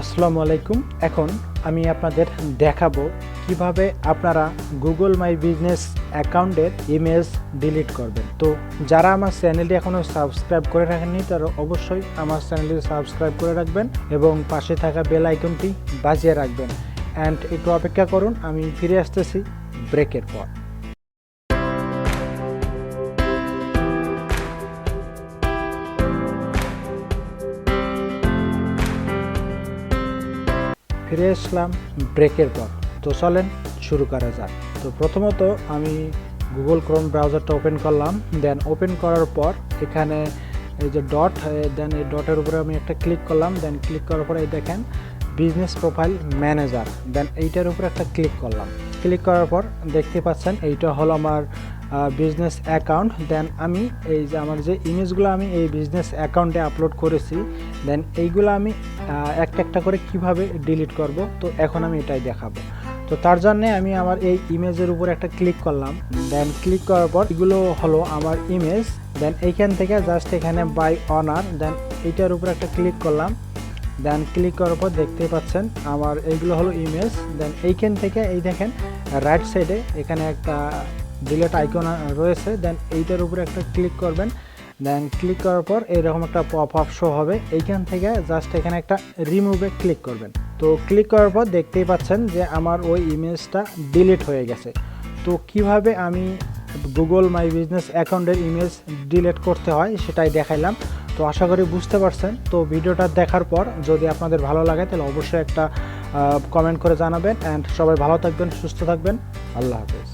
আসসালামু আলাইকুম। এখন আমি আপনাদের দেখাবো কিভাবে আপনারা গুগল মাই বিজনেস অ্যাকাউন্টের ইমেজ ডিলিট করবেন। তো যারা আমার চ্যানেলটি এখনও সাবস্ক্রাইব করে রাখেননি তারা অবশ্যই আমার চ্যানেলটি সাবস্ক্রাইব করে রাখবেন এবং পাশে থাকা বেল আইকনটি বাজিয়ে রাখবেন। অ্যান্ড একটু অপেক্ষা করুন, আমি ফিরে আসতেছি ব্রেকের পর। ফিরে আসলাম ব্রেকের পর। তো চলেন শুরু করা যাক। তো প্রথমত আমি গুগল ক্রোম ব্রাউজারটা ওপেন করলাম। দেন ওপেন করার পর এখানে এই যে ডট, দেন এই ডটের উপরে আমি একটা ক্লিক করলাম। দেন ক্লিক করার পরে এই দেখেন বিজনেস প্রোফাইল ম্যানেজার, দেন এইটার উপরে একটা ক্লিক করলাম। ক্লিক করার পর দেখতে পাচ্ছেন এইটা হলো আমার বিজনেস অ্যাকাউন্ট। দেন আমি এই যে আমার যে ইমেজগুলো আমি এই বিজনেস অ্যাকাউন্টে আপলোড করেছি, দেন এইগুলো আমি একটা একটা করে কিভাবে ডিলিট করব, তো এখন আমি এটাই দেখাবো। তো তার জন্য আমি আমার এই ইমেজের উপর একটা ক্লিক করলাম। দেন ক্লিক করার পর এগুলো হলো আমার ইমেজ। দেন এইখান থেকে জাস্ট এখানে বাই অনার, দেন এইটার উপর একটা ক্লিক করলাম। দেন ক্লিক করার পর দেখতে পাচ্ছেন আমার এইগুলো হলো ইমেজ। দেন এইখান থেকে এই দেখেন রাইট সাইডে এখানে একটা ডিলিট আইকন রয়েছে। দেন এইটার উপরে একটা ক্লিক করবেন। দেন ক্লিক করার পর এরকম একটা পপ আপ শো হবে। এইখান থেকে জাস্ট এখানে একটা রিমুভে ক্লিক করবেন। তো ক্লিক করার পর দেখতেই পাচ্ছেন যে আমার ওই ইমেজটা ডিলিট হয়ে গেছে। তো কিভাবে আমি গুগল মাই বিজনেস অ্যাকাউন্টের ইমেজ ডিলিট করতে হয় সেটাই দেখাইলাম। তো আশা করি বুঝতে পারছেন। তো ভিডিওটা দেখার পর যদি আপনাদের ভালো লাগে তাহলে অবশ্যই একটা কমেন্ট করে জানাবেন। অ্যান্ড সবাই ভালো থাকবেন, সুস্থ থাকবেন। আল্লাহ হাফেজ।